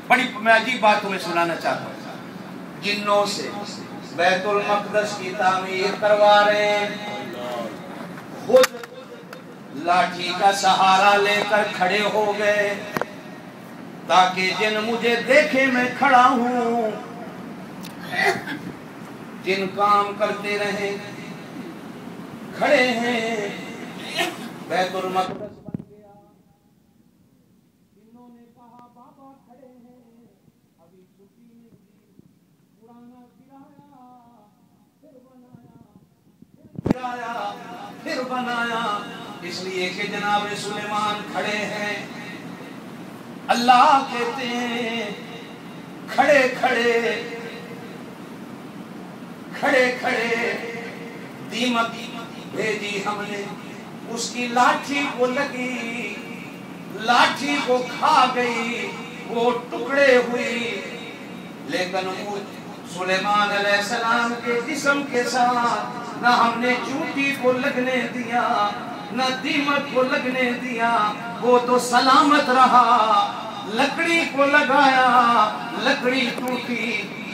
بڑی میں عجیب بات تمہیں سنانا چاہتا ہوں. جنوں سے بیت المقدس کی تعمیر کروا رہے ہیں، خود لاٹھی کا سہارا لے کر کھڑے ہو گئے تاکہ جن مجھے دیکھے میں کھڑا ہوں، جن کام کرتے رہے کھڑے ہیں. بیت المقدس بن گیا. جنہوں نے کہا بابا کھڑے ہیں، ابھی چھٹی نہیں دی، پرانا گرایا پھر بنایا، پھر بنایا. اس لیے کہ جناب سلیمان کھڑے ہیں. اللہ کہتے ہیں کھڑے کھڑے کھڑے کھڑے دیمک بھیجی ہم نے، اس کی لاٹھی کو لگی، لاٹھی کو کھا گئی، وہ ٹکڑے ہوئی. لیکن سلیمان علیہ السلام کے جسم کے ساتھ نہ ہم نے چونٹی کو لگنے دیا نہ دیمک کو لگنے دیا، وہ تو سلامت رہا. لکڑی کو لگایا، لکڑی ٹوٹی،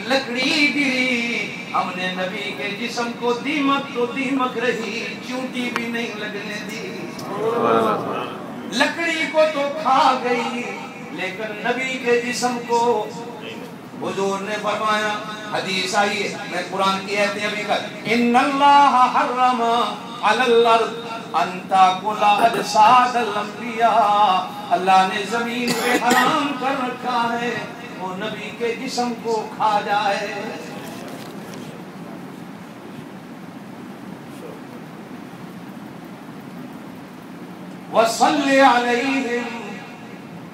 لکڑی گری. ہم نے نبی کے جسم کو دیمک تو دیمک رہی، چونٹی بھی نہیں لگنے دی. لکڑی کو تو کھا گئی لیکن نبی کے جسم کو حضور نے فرمایا، حدیث آئی ہے، میں قرآن کی آیتیں ابھی کر، ان اللہ حرم علی الارض ان تاکل اجساد الانبیاء. اللہ نے زمین پہ حرام کر رکھا ہے وہ نبی کے جسم کو کھا جائے. وَصَلِّ عَلَيْهِمْ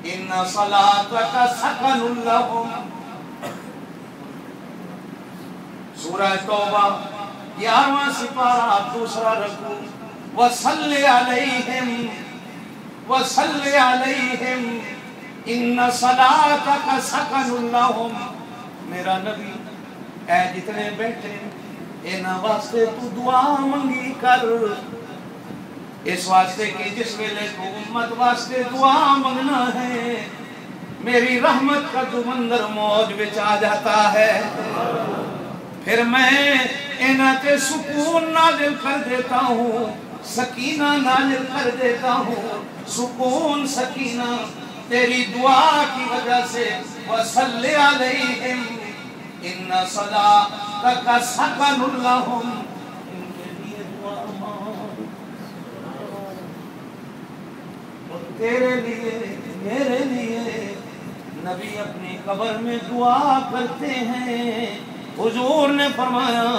إِنَّ صَلَاتَكَ سَكَنٌ لَهُمْ. سورہ توبہ 11واں سپارہ دوسرا رکوع. وَصَلِّ عَلَيْهِمْ وَصَلِّ عَلَيْهِمْ إِنَّ صَلَاتَكَ سَكَنٌ لَهُمْ. میرا نبی اے جتنے بیٹھے انہاں واسطے تو دعا منگی کر، اس واسطے کہ جس ویلے کو امت واسطے دعا منگنا ہے میری رحمت کا سمندر موج بچ آ جاتا ہے، پھر میں انہاں تے سکون نازل کر دیتا ہوں، سکینہ نازل کر دیتا ہوں. سکون سکینہ تیری دعا کی وجہ سے. وَصَلِّ عَلَيْهِمْ إِنَّ صَلَاتَكَ سَكَنٌ لَهُمْ. تیرے لیے میرے لیے نبی اپنی قبر میں دعا کرتے ہیں. حضور نے فرمایا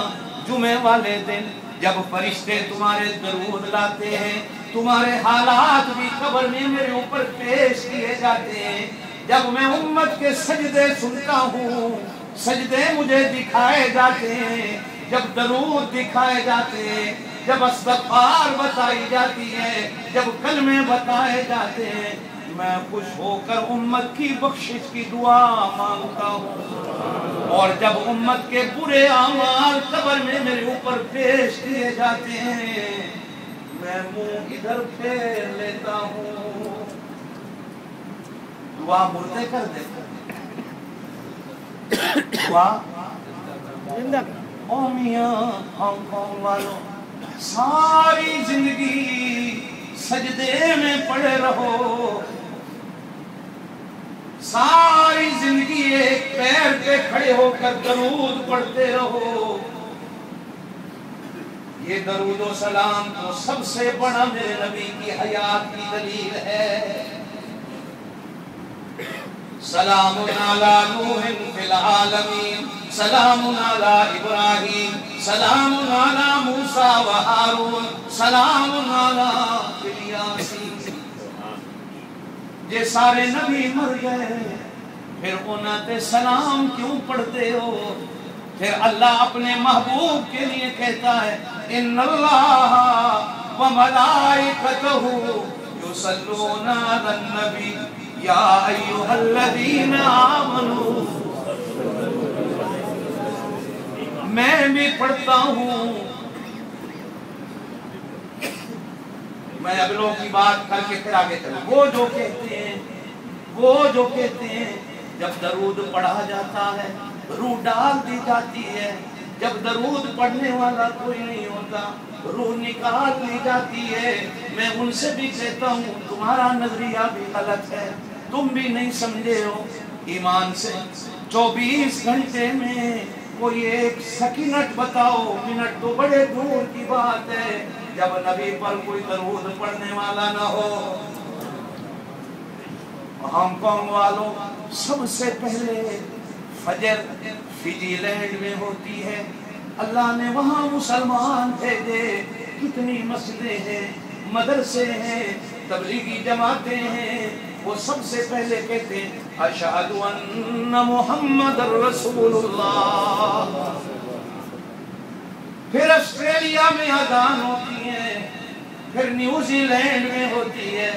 جمعے والے دن جب فرشتے تمہارے درود لاتے ہیں تمہارے حالات بھی قبر میں میرے اوپر پیش کیے جاتے ہیں. جب میں امت کے سجدے سنتا ہوں، سجدے مجھے دکھائے جاتے ہیں، جب درود دکھائے جاتے ہیں، جب استغفار بتائی جاتی ہے، جب کلمے بتائے جاتے ہیں، میں خوش ہو کر امت کی بخشش کی دعا مانگتا ہوں. اور جب امت کے برے اعمال قبر میں میرے اوپر پیش کیے جاتے ہیں میں منہ ادھر پھیر لیتا ہوں. دعا مردے کر دیتا دعا زندہ. او میاں ہانگ کانگ والوں، ساری زندگی سجدے میں پڑے رہو، ساری زندگی ایک پیر پہ کھڑے ہو کر درود پڑھتے رہو. یہ درود و سلام تو سب سے بڑا میرے نبی کی حیات کی دلیل ہے. سلام علی نوح فی العالمین، سلام علی ابراہیم، سلام علی موسیٰ و ہارون، سلام علی الیاس. یہ سارے نبی مر گئے پھر انہاں تے سلام کیوں پڑھتے ہو؟ پھر اللہ اپنے محبوب کے لیے کہتا ہے ان اللہ و ملائکتہ یصلون علی النبی یا ایھا الذین آمنوا. میں بھی پڑھتا ہوں. میں اگلوں کی بات کر کے پھر آگے چلوں. وہ جو کہتے ہیں جب درود پڑھا جاتا ہے روح ڈال دی جاتی ہے، جب درود پڑھنے والا کوئی نہیں ہوتا روح نکال لی جاتی ہے۔ میں ان سے بھی کہتا ہوں تمہارا نظریہ بھی غلط ہے، تم بھی نہیں سمجھے ہو۔ ایمان سے 24 گھنٹے میں کوئی ایک سکینٹ بتاؤ، منٹ تو بڑے دور کی بات ہے جب نبی پر کوئی درود پڑھنے والا نہ ہو۔ ہانگ کانگ والوں سب سے پہلے فجر فجی لینڈ میں ہوتی ہے، اللہ نے وہاں مسلمان بھیجے، کتنی مسجدیں ہیں، مدرسے ہیں، تبلیغی جماعتیں ہیں، وہ سب سے پہلے کہتے ہیں اشہد ان محمد رسول اللہ۔ پھر آسٹریلیا میں اذان ہوتی ہے، پھر نیوزی لینڈ میں ہوتی ہے،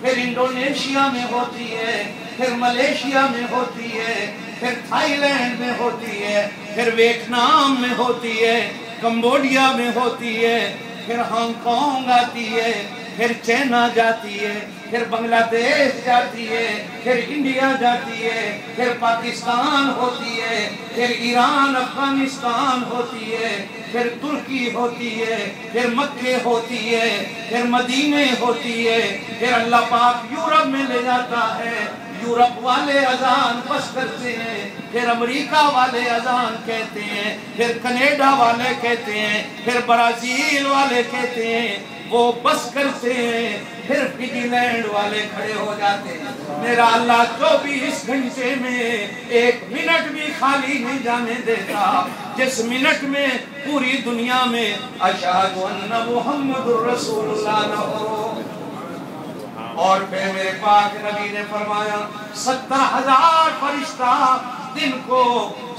پھر انڈونیشیا میں ہوتی ہے، پھر ملیشیا میں ہوتی ہے، پھر تھائی لینڈ میں ہوتی ہے، پھر ویتنام میں ہوتی ہے، کمبوڈیا میں ہوتی ہے، پھر ہانگ کانگ آتی ہے، پھر چائنا جاتی ہے، پھر بنگلہ دیش جاتی ہے، پھر انڈیا جاتی ہے، پھر پاکستان ہوتی ہے، پھر ایران افغانستان ہوتی ہے، پھر ترکی ہوتی ہے، پھر مکہ ہوتی ہے، پھر مدینے ہوتی ہے، پھر اللہ پاک یورپ میں لے جاتا ہے، یورپ والے اذان بس کرتے ہیں، پھر امریکہ والے اذان کہتے ہیں، پھر کینیڈا والے کہتے ہیں، پھر برازیل والے کہتے ہیں، وہ بس کرتے ہیں، پھر فجی لینڈ والے کھڑے ہو جاتے ہیں۔ میرا اللہ 24 گھنٹے میں ایک منٹ بھی خالی نہیں جانے دیتا جس منٹ میں پوری دنیا میں اشہد ان محمد رسول اللہ نہ ہو۔ اور پھر میرے پاک نبی نے فرمایا 70,000 فرشتہ دن کو،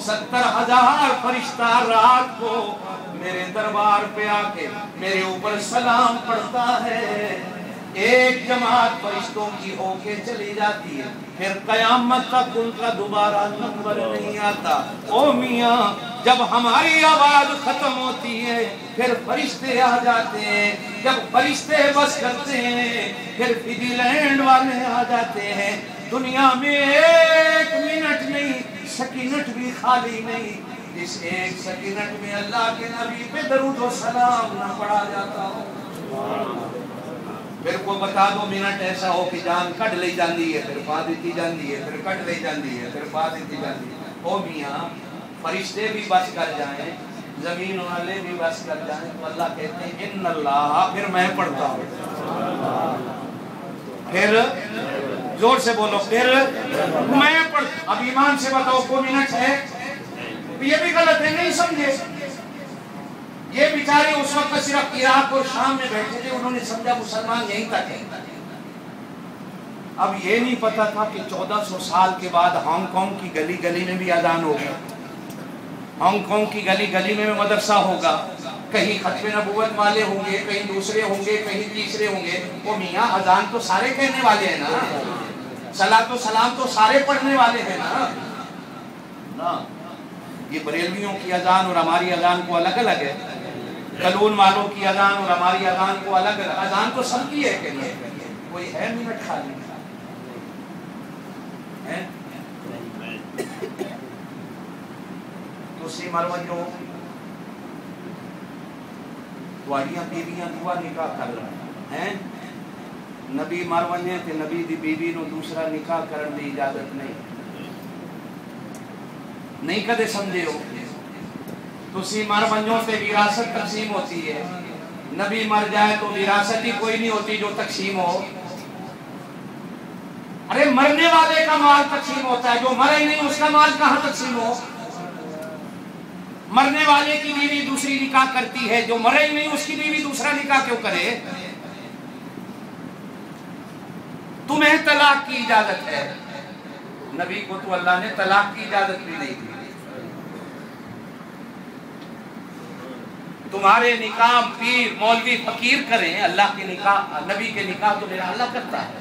70,000 فرشتہ رات کو میرے دربار پہ آ کے میرے اوپر سلام پڑھتا ہے۔ ایک جماعت فرشتوں کی ہو کے چلی جاتی ہے، پھر قیامت تک ان کا دوبارہ نمبر نہیں آتا۔ او میاں جب ہماری آواز ختم ہوتی ہے پھر فرشتے آ جاتے ہیں، جب فرشتے بس کرتے ہیں پھر فجی لینڈ والے آ جاتے ہیں۔ دنیا میں ایک منٹ نہیں، سکینٹ بھی خالی نہیں جس ایک سکینٹ میں اللہ کے نبی پہ درود و سلام نہ پڑھا جاتا ہو۔ پھر کو بتا دو منٹ ایسا ہو کہ جان کٹ لئی جاندی ہے، پھر بعد دیتی جاندی ہے، پھر کٹ لئی جاندی ہے، پھر بعد دیتی جاندی ہے۔ او میاں فرشتے بھی بس کر جائیں، زمین والے بھی بس کر جائیں تو اللہ کہتے ہیں ان اللہ، پھر میں پڑھتا ہوں، پھر زور سے بولو، پھر میں پڑھتا۔ اب ایمان سے بتاؤ کو منٹ ہے؟ یہ بھی غلط ہے، نہیں سمجھے؟ یہ بیچارے اس وقت صرف عراق اور شام میں بیٹھے تھے، انہوں نے سمجھا مسلمان یہیں تک ہے۔ اب یہ نہیں پتا تھا کہ 1400 سال کے بعد ہانگ کانگ کی گلی گلی میں بھی اذان ہوگا، ہانگ کانگ کی گلی گلی میں مدرسہ ہوگا، کہیں ختم نبوت والے ہوں گے، کہیں دوسرے ہوں گے، کہیں تیسرے ہوں گے۔ وہ میاں اذان تو سارے کہنے والے ہیں نا، صلاۃ و سلام تو سارے پڑھنے والے ہیں نا۔ یہ بریلویوں کی اذان اور ہماری اذان کو الگ الگ ہے، کلون والوں کی اذان اور ہماری اذان کو الگ الگ۔ اذان تو سب کی ہے کہ نہیں؟ کوئی ہے منٹ خالی ہے؟ تو سی مروجوں تواڈیاں بیویاں دعا نکاح کر رہے ہیں، نبی مروجے تے نبی دی بیوی نو دوسرا نکاح کرن دی اجازت نہیں کدے سمجھے ہو؟ تسی مر ونجو تے وراثت تقسیم ہوتی ہے، نبی مر جائے تو وراثت ہی کوئی نہیں ہوتی جو تقسیم ہو۔ ارے مرنے والے کا مال تقسیم ہوتا ہے، جو مرے نہیں اس کا مال کہاں تقسیم ہو؟ مرنے والے کی بیوی دوسری نکاح کرتی ہے، جو مرے ہی نہیں اس کی بیوی دوسرا نکاح کیوں کرے؟ تمہیں طلاق کی اجازت ہے، نبی کو تو اللہ نے طلاق کی اجازت بھی نہیں دی۔ تمہارے نکاح پیر مولوی فقیر کریں، اللہ کے نکاح، نبی کے نکاح تو میرا اللہ کرتا ہے۔